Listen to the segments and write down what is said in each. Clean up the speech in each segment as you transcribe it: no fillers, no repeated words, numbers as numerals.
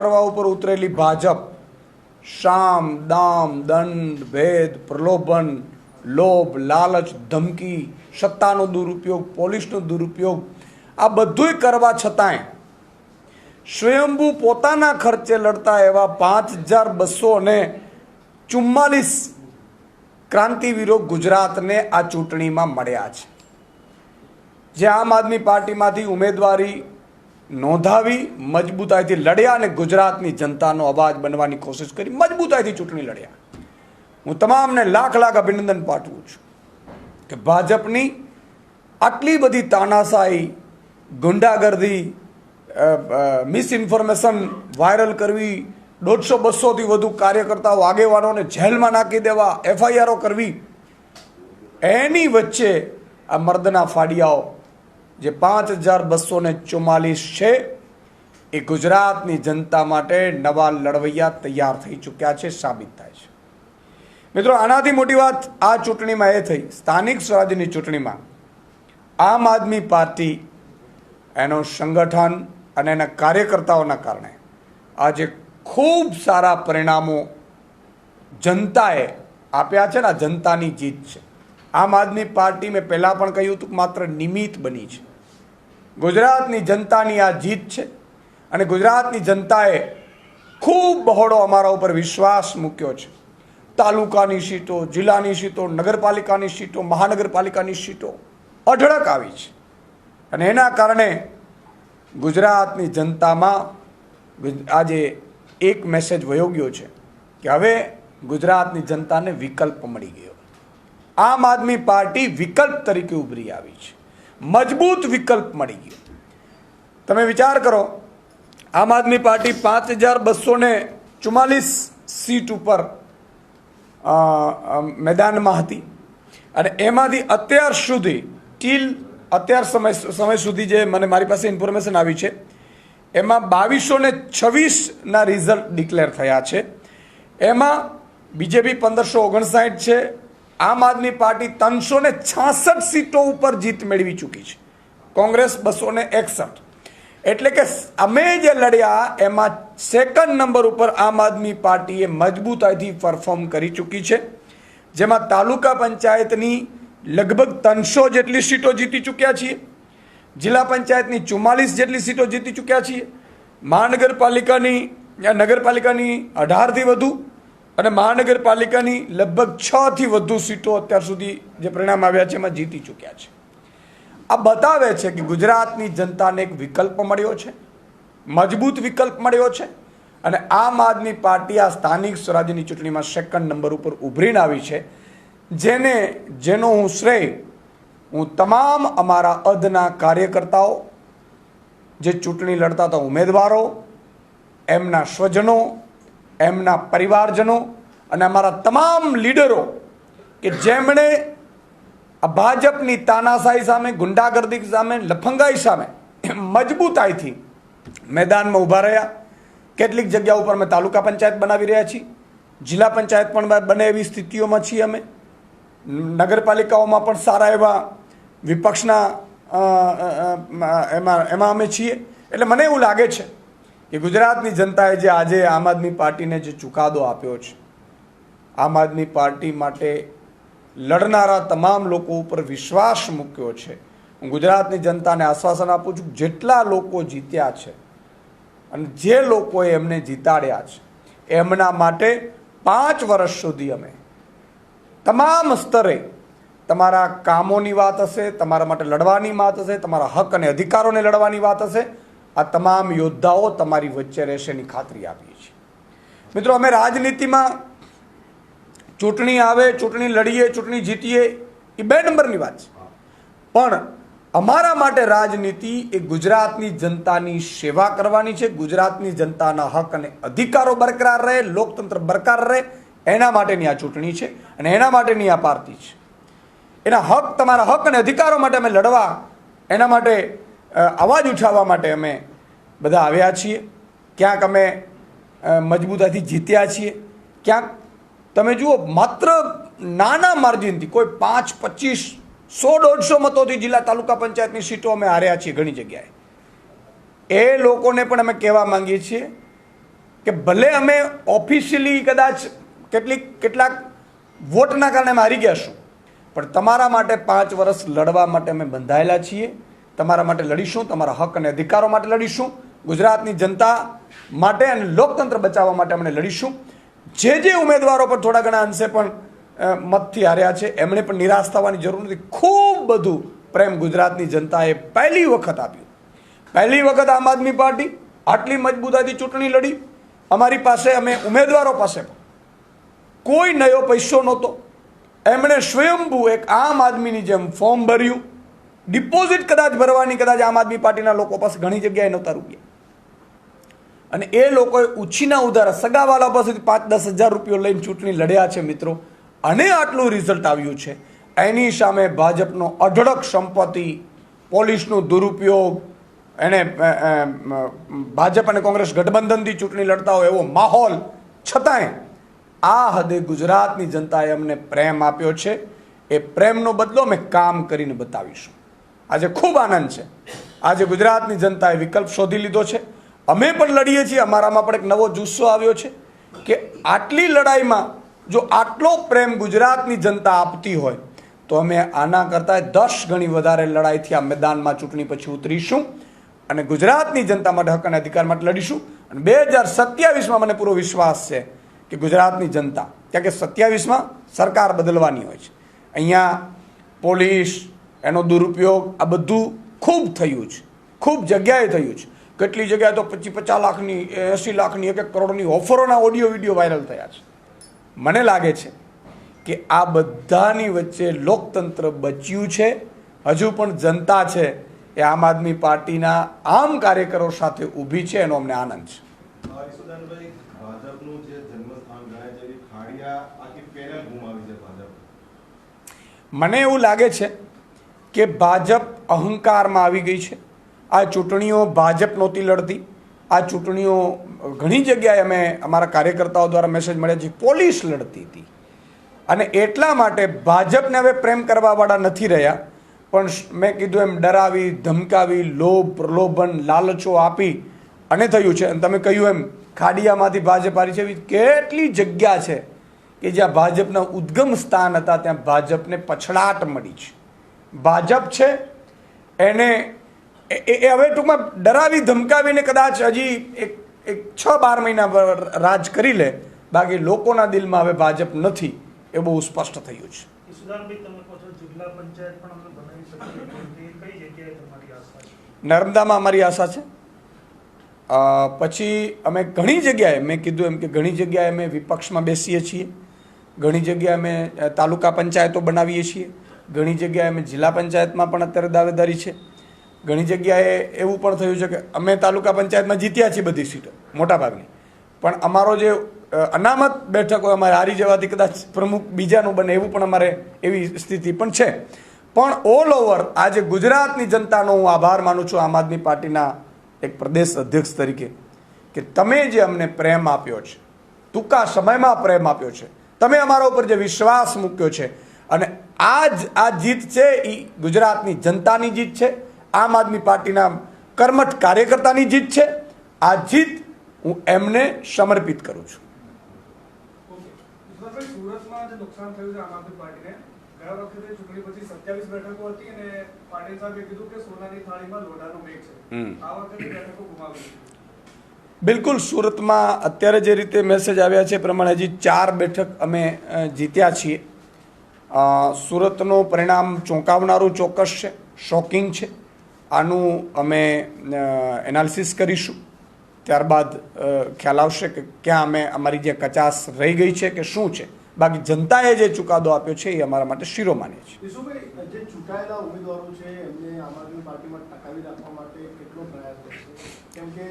કરવા ઉપર ઉતરેલી ભાજપ શામ દામ દંડ ભેદ પ્રલોભન લોભ લાલચ ધમકી સત્તાનો દુરુપયોગ પોલીસનો દુરુપયોગ આ બધુંય કરવા છતાંય સ્વયંભૂ પોતાના ખર્ચે લડતા એવા 5244 ક્રાંતિવીરો ગુજરાતને આ ચૂંટણીમાં મળ્યા છે, જે આમ આદમી પાર્ટીમાંથી ઉમેદવારી નોંધાવી મજબૂતાઈથી લડ્યા અને ગુજરાતની જનતાનો અવાજ બનવાની કોશિશ કરી, મજબૂતાઈથી ચૂંટણી લડ્યા. હું તમામને લાખ લાખ અભિનંદન પાઠવું છું કે ભાજપની આટલી બધી તાનાશાહી, ગુંડાગર્દી, મિસઇન્ફોર્મેશન વાયરલ કરવી, 150-200થી વધુ કાર્યકર્તાઓ આગેવાનોને જેલમાં નાખી દેવા, FIRઓ કરવી, એની વચ્ચે આ મર્દના ફાડિયાઓ જે 5244 છે એ ગુજરાતની જનતા માટે નવા લડવૈયા તૈયાર થઈ ચૂક્યા છે, સાબિત થાય છે. મિત્રો, આનાથી મોટી વાત આ ચૂંટણીમાં એ થઈ, સ્થાનિક સ્વરાજ્યની ચૂંટણીમાં આમ આદમી પાર્ટી એનો સંગઠન અને એના કાર્યકર્તાઓના કારણે આજે ખૂબ સારા પરિણામો જનતાએ આપ્યા છે ને આ જનતાની જીત છે. આમ આદમી પાર્ટી મેં પહેલાં પણ કહ્યું હતું કે માત્ર નિમિત્ત બની છે. ગુજરાતની જનતાની આ જીત છે અને ગુજરાતની જનતાએ ખૂબ બહોળો અમારા ઉપર વિશ્વાસ મૂક્યો છે. તાલુકાની સીટો, જિલ્લાની સીટો, નગરપાલિકાની સીટો, મહાનગરપાલિકાની સીટો અઢળક આવી છે અને એના કારણે ગુજરાતની જનતામાં આજે એક મેસેજ વયો ગયો છે કે હવે ગુજરાતની જનતાને વિકલ્પ મળી ગયો. આમ આદમી પાર્ટી વિકલ્પ તરીકે ઉભરી આવી છે, મજબૂત વિકલ્પ મળી ગયો. તમે વિચાર કરો, આમ આદમી પાર્ટી 5244 સીટ ઉપર મેદાનમાં હતી અને એમાંથી અત્યાર સુધી અત્યાર સમય સુધી જે મને મારી પાસે ઇન્ફોર્મેશન આવી છે એમાં 2226ના રિઝલ્ટ ડિક્લેર થયા છે. એમાં બીજેપી 1559 છે, આમ આદમી પાર્ટી 366 સીટો ઉપર જીત મેળવી ચૂકી છે, કોંગ્રેસ 261. એટલે કે અમે જે લડ્યા એમાં સેકન્ડ નંબર ઉપર આમ આદમી પાર્ટીએ મજબૂતાઈથી પરફોર્મ કરી ચૂકી છે, જેમાં તાલુકા પંચાયતની લગભગ 300 જેટલી સીટો જીતી ચૂક્યા છીએ, જિલ્લા પંચાયતની 44 જેટલી સીટો જીતી ચૂક્યા છીએ, નગરપાલિકાની 18થી વધુ અને મહાનગરપાલિકાની લગભગ 6થી વધુ સીટો અત્યાર સુધી જે પરિણામ આવ્યા છે એમાં જીતી ચૂક્યા છે. આ બતાવે છે કે ગુજરાતની જનતાને એક વિકલ્પ મળ્યો છે, મજબૂત વિકલ્પ મળ્યો છે અને આમ આદમી પાર્ટી આ સ્થાનિક સ્વરાજ્યની ચૂંટણીમાં સેકન્ડ નંબર ઉપર ઉભરીને આવી છે, જેનો હું શ્રેય હું તમામ અમારા અદના કાર્યકર્તાઓ, જે ચૂંટણી લડતા હતા ઉમેદવારો, એમના સ્વજનો, એમના પરિવારજનો અને અમારા તમામ લીડરો કે જેમણે આ ભાજપની તાનાશાહી સામે, ગુંડાગર્દી સામે, લફંગાઈ સામે મજબૂતાઈથી મેદાનમાં ઊભા રહ્યા. કેટલીક જગ્યા ઉપર અમે તાલુકા પંચાયત બનાવી રહ્યા છીએ, જિલ્લા પંચાયત પણ બને એવી સ્થિતિઓમાં છીએ. અમે નગરપાલિકાઓમાં પણ સારા એવા વિપક્ષના એમાં અમે છીએ. એટલે મને એવું લાગે છે કે ગુજરાતની જનતાએ જે આજે આમ આદમી પાર્ટીને જે ચુકાદો આપ્યો છે, આમ આદમી પાર્ટી માટે લડનારા તમામ લોકો ઉપર વિશ્વાસ મૂક્યો છે. હું ગુજરાતની જનતાને આશ્વાસન આપું છું, જેટલા લોકો જીત્યા છે અને જે લોકોએ એમને જીતાડ્યા છે એમના માટે 5 વર્ષ સુધી અમે તમામ સ્તરે તમારા કામોની વાત હશે, તમારા માટે લડવાની વાત હશે, તમારા હક અને અધિકારોને લડવાની વાત હશે, આ તમામ યોદ્ધાઓ તમારી વચ્ચે રહેશે એની ખાતરી આપીએ છીએ. મિત્રો, અમે રાજનીતિમાં ચૂંટણી આવે, ચૂંટણી લડીએ, ચૂંટણી જીતીએ એ 2 નંબરની વાત છે, પણ અમારા માટે રાજનીતિ એ ગુજરાતની જનતાની સેવા કરવાની છે. ગુજરાતની જનતાના હક અને અધિકારો બરકરાર રહે, લોકતંત્ર બરકરાર રહે, એના માટેની આ ચૂંટણી છે અને એના માટેની આ પાર્ટી છે. એના હક, તમારા હક અને અધિકારો માટે અમે લડવા, એના માટે અવાજ ઉઠાવવા માટે અમે બધા આવ્યા છીએ. ક્યાંક અમે મજબૂતાઈથી જીત્યા છીએ, ક્યાંક તમે જુઓ માત્ર નાના માર્જિનથી કોઈ 5, 25, 100, 150 મતોથી જિલ્લા તાલુકા પંચાયતની સીટો અમે હાર્યા છીએ ઘણી જગ્યાએ. એ લોકોને પણ અમે કહેવા માંગીએ છીએ કે ભલે અમે ઓફિશિયલી કદાચ કેટલાક વોટના કારણે અમે હારી ગયા છું, પણ તમારા માટે 5 વર્ષ લડવા માટે અમે બંધાયેલા છીએ. તમારા માટે લડીશું, તમારા હક અને અધિકારો માટે લડીશું, ગુજરાતની જનતા માટે અને લોકતંત્ર બચાવવા માટે અમને લડીશું. જે ઉમેદવારો પર થોડા ઘણા અંશે પણ મતથી હાર્યા છે એમણે પણ નિરાશ થવાની જરૂર નથી. ખૂબ બધું પ્રેમ ગુજરાતની જનતાએ પહેલી વખત આપ્યું. પહેલી વખત આમ આદમી પાર્ટી આટલી મજબૂતાઈથી ચૂંટણી લડી. અમારી પાસે, અમે ઉમેદવારો પાસે કોઈ નયો પૈસો નહોતો. એમણે સ્વયંભૂ એક આમ આદમીની જેમ ફોર્મ ભર્યું. ડિપોઝિટ કદાચ ભરવાની કદાચ આમ આદમી પાર્ટીના લોકો પાસે ઘણી જગ્યાએ નહોતા રૂપિયા, અને એ લોકોએ ઉછીના ઉધારા સગાવાલા પાસેથી 5-10 હજાર રૂપિયા લઈને ચૂંટણી લડ્યા છે મિત્રો. અને આટલું રિઝલ્ટ આવ્યું છે. એની સામે ભાજપનો અઢળક સંપત્તિ, પોલીસનો દુરુપયોગ, એને ભાજપ અને કોંગ્રેસ ગઠબંધનથી ચૂંટણી લડતા હોય એવો માહોલ, છતાંય આ હદે ગુજરાતની જનતાએ અમને પ્રેમ આપ્યો છે. એ પ્રેમનો બદલો અમે કામ કરીને બતાવીશું. આજે ખૂબ આનંદ છે. આજે ગુજરાતની જનતાએ વિકલ્પ શોધી લીધો છે. અમે પણ લડીએ છીએ. અમારામાં પણ એક નવો જુસ્સો આવ્યો છે કે આટલી લડાઈમાં જો આટલો પ્રેમ ગુજરાતની જનતા આપતી હોય તો અમે આના કરતાં 10 ગણી વધારે લડાઈથી આ મેદાનમાં ચૂંટણી પછી ઉતરીશું અને ગુજરાતની જનતા માટે હક અને અધિકાર માટે લડીશું. અને 2027માં મને પૂરો વિશ્વાસ છે કે ગુજરાતની જનતા, કારણ કે 27માં સરકાર બદલવાની હોય છે. અહીંયા પોલીસ, એનો દુરુપયોગ, આ બધું ખૂબ થયું છે, ખૂબ જગ્યાએ થયું છે. કેટલી જગ્યાએ તો 50 લાખની, 80 લાખની, 1 કરોડની ઓફરોના ઓડિયો વિડીયો વાયરલ થયા છે. મને લાગે છે કે આ બધાની વચ્ચે લોકતંત્ર બચ્યું છે. હજુ પણ જનતા છે એ આમ આદમી પાર્ટીના આમ કાર્યકરો સાથે ઊભી છે. એનો અમને આનંદ છે. મને એવું લાગે છે કે ભાજપ અહંકારમાં આવી ગઈ છે. આ ચૂંટણીઓ ભાજપ નહોતી લડતી. આ ચૂંટણીઓ ઘણી જગ્યાએ અમે અમારા કાર્યકર્તાઓ દ્વારા મેસેજ મળ્યા છે, પોલીસ લડતી હતી. અને એટલા માટે ભાજપને હવે પ્રેમ કરવાવાળા નથી રહ્યા, પણ મેં કીધું એમ ડરાવી, ધમકાવી, લોભ, પ્રલોભન, લાલચો આપી અને થયું છે. અને તમે કહ્યું એમ ખાડિયામાંથી ભાજપ હારી છે. એવી કેટલી જગ્યા છે કે જ્યાં ભાજપના ઉદ્ગમ સ્થાન હતા ત્યાં ભાજપને પછડાટ મળી છે. ભાજપ છે એને એ હવે ટૂંકમાં ડરાવી ધમકાવીને કદાચ હજી એક 6-12 મહિના રાજ કરી લે, બાકી લોકોના દિલમાં હવે ભાજપ નથી, એ બહુ સ્પષ્ટ થયું છે. નર્મદામાં અમારી આશા છે. પછી અમે ઘણી જગ્યાએ, મેં કીધું એમ કે ઘણી જગ્યાએ અમે વિપક્ષમાં બેસીએ છીએ, ઘણી જગ્યાએ અમે તાલુકા પંચાયતો બનાવીએ છીએ, ઘણી જગ્યાએ અમે જિલ્લા પંચાયતમાં પણ અત્યારે દાવેદારી છે. ઘણી જગ્યાએ એવું પણ થયું છે કે અમે તાલુકા પંચાયતમાં જીત્યા છીએ બધી સીટો મોટાભાગની, પણ અમારો જે અનામત બેઠકો અમારે હારી જવાથી કદાચ પ્રમુખ બીજાનું બને એવું પણ અમારે એવી સ્થિતિ પણ છે. પણ ઓલ ઓવર આજે ગુજરાતની જનતાનો હું આભાર માનું છું આમ આદમી પાર્ટીના એક પ્રદેશ અધ્યક્ષ તરીકે કે તમે જે અમને પ્રેમ આપ્યો છે, ટૂંકા સમયમાં પ્રેમ આપ્યો છે, તમે અમારા ઉપર જે વિશ્વાસ મૂક્યો છે, અને આ જીત છે એ ગુજરાતની જનતાની જીત છે, આમ આદમી પાર્ટીના કર્મઠ કાર્યકર્તાની જીત છે. આ જીત હું એમને સમર્પિત કરું છું. સુરતમાં જે નુકસાન થયું છે આમ આદમી પાર્ટીને, ગયા વખતે ચૂંટણી પછી 27 બેઠકો હતી અને પાટીલ સાહેબે કીધું કે સોનાની થાળીમાં લોઢાનું મેઘ છે. આ વખતે બેઠકો ગુમાવી. બિલકુલ. સુરતમાં અત્યારે જે રીતે મેસેજ આવ્યા છે એ પ્રમાણે હજી 4 બેઠક અમે જીત્યા છીએ. સુરતનું પરિણામ ચોંકાવનારું ચોક્કસ છે, શોકિંગ છે. આનું અમે એનાલિસિસ કરીશું, ત્યારબાદ ખ્યાલ આવશે કે ક્યાં અમે અમારી જે કચાશ રહી ગઈ છે કે શું છે. બાકી જનતાએ જે ચુકાદો આપ્યો છે એ અમારા માટે શિરોમાન્ય છે. જે ચૂંટાયેલા ઉમેદવારો છે એમને આમ આદમી પાર્ટીમાં ટકાવી રાખવા માટે કેટલો પ્રયાસ કરશે, કેમ કે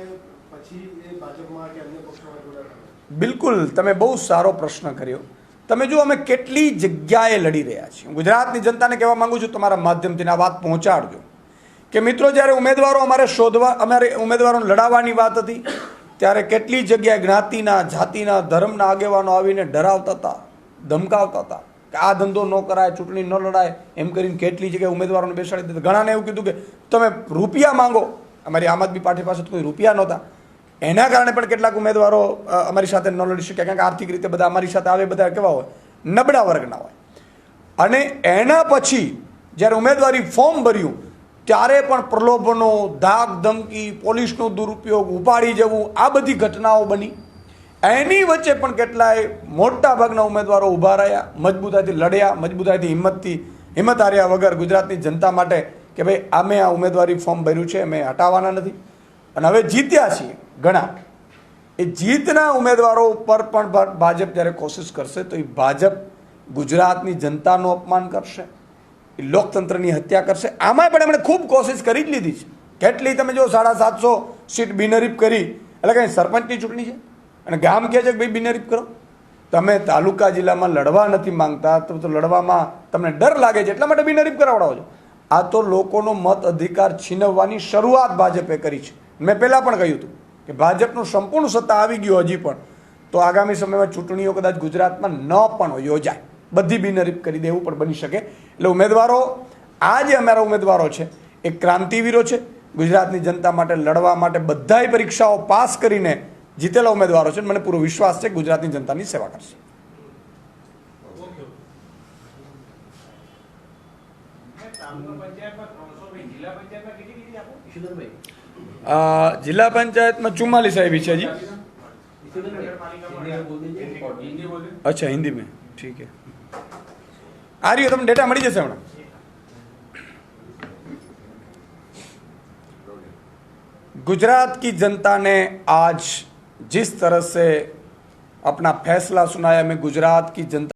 પછી એ ભાજપમાં કે અન્ય પક્ષોમાં જોડાયા? બિલકુલ, તમે બહુ સારો પ્રશ્ન કર્યો. તમે જો અમે કેટલી જગ્યાએ લડી રહ્યા છીએ. ગુજરાતની જનતાને કહેવા માંગુ છું, તમારા માધ્યમથી આ વાત પહોંચાડજો કે મિત્રો, જ્યારે અમારે ઉમેદવારોને લડાવવાની વાત હતી ત્યારે કેટલી જગ્યાએ જ્ઞાતિના, જાતિના, ધર્મના આગેવાનો આવીને ડરાવતા હતા, ધમકાવતા હતા કે આ ધંધો ન કરાય, ચૂંટણી ન લડાય, એમ કરીને કેટલી જગ્યાએ ઉમેદવારોને બેસાડી દીધા. ઘણાને એવું કીધું કે તમે રૂપિયા માંગો. અમારી આમ આદમી પાર્ટી પાસે તો કોઈ રૂપિયા નહોતા. એના કારણે પણ કેટલાક ઉમેદવારો અમારી સાથે ન લડી શક્યા, કારણ કે આર્થિક રીતે બધા અમારી સાથે આવે બધા કેવા હોય, નબળા વર્ગના હોય. અને એના પછી જ્યારે ઉમેદવારી ફોર્મ ભર્યું ત્યારે પણ પ્રલોભનો, ધાક ધમકી, પોલીસનો દુરુપયોગ, ઉપાડી જવું, આ બધી ઘટનાઓ બની. એની વચ્ચે પણ કેટલાય મોટા ભાગના ઉમેદવારો ઊભા રહ્યા, મજબૂતાઈથી લડ્યા, મજબૂતાઈથી હિંમત હાર્યા વગર ગુજરાતની જનતા માટે કે ભાઈ અમે આ ઉમેદવારી ફોર્મ ભર્યું છે, અમે હટાવવાના નથી. અને હવે જીત્યા છીએ ઘણા. એ જીતના ઉમેદવારો ઉપર પણ ભાજપ જ્યારે કોશિશ કરશે તો એ ભાજપ ગુજરાતની જનતાનું અપમાન કરશે, એ લોકતંત્રની હત્યા કરશે. આમાંય પણ એમણે ખૂબ કોશિશ કરી જ લીધી છે. કેટલી તમે જો 750 સીટ બિનહરીફ કરી, એટલે કંઈ સરપંચની ચૂંટણી છે અને ગામ કહે છે કે ભાઈ બિનહરીફ કરો. તમે તાલુકા જિલ્લામાં લડવા નથી માંગતા તો લડવામાં તમને ડર લાગે છે એટલા માટે બિનહરીફ કરાવડાવો છો. આ તો લોકોનો મત અધિકાર છીનવવાની શરૂઆત ભાજપે કરી છે. મેં પહેલાં પણ કહ્યું હતું કે ભાજપનું સંપૂર્ણ સત્તા આવી ગયું હજી પણ તો આગામી સમયમાં ચૂંટણીઓ કદાચ ગુજરાતમાં ન પણ યોજાય, બધી બિનહરીફ કરી દેવું પણ બની શકે. એટલે ઉમેદવારો, આ જે અમારા ઉમેદવારો છે એ ક્રાંતિવીરો છે. ગુજરાતની જનતા માટે લડવા માટે બધાય પરીક્ષાઓ પાસ કરીને જીતેલા ઉમેદવારો છે. મને પૂરો વિશ્વાસ છે ગુજરાતની જનતાની સેવા કરશે. જિલ્લા પંચાયતમાં 44 આવી છે હજી. अच्छा हिंदी में ठीक है, आ रही हो, तुम डेटा मड़ी जैसे हमारा. गुजरात की जनता ने आज जिस तरह से अपना फैसला सुनाया, मैं गुजरात की जनता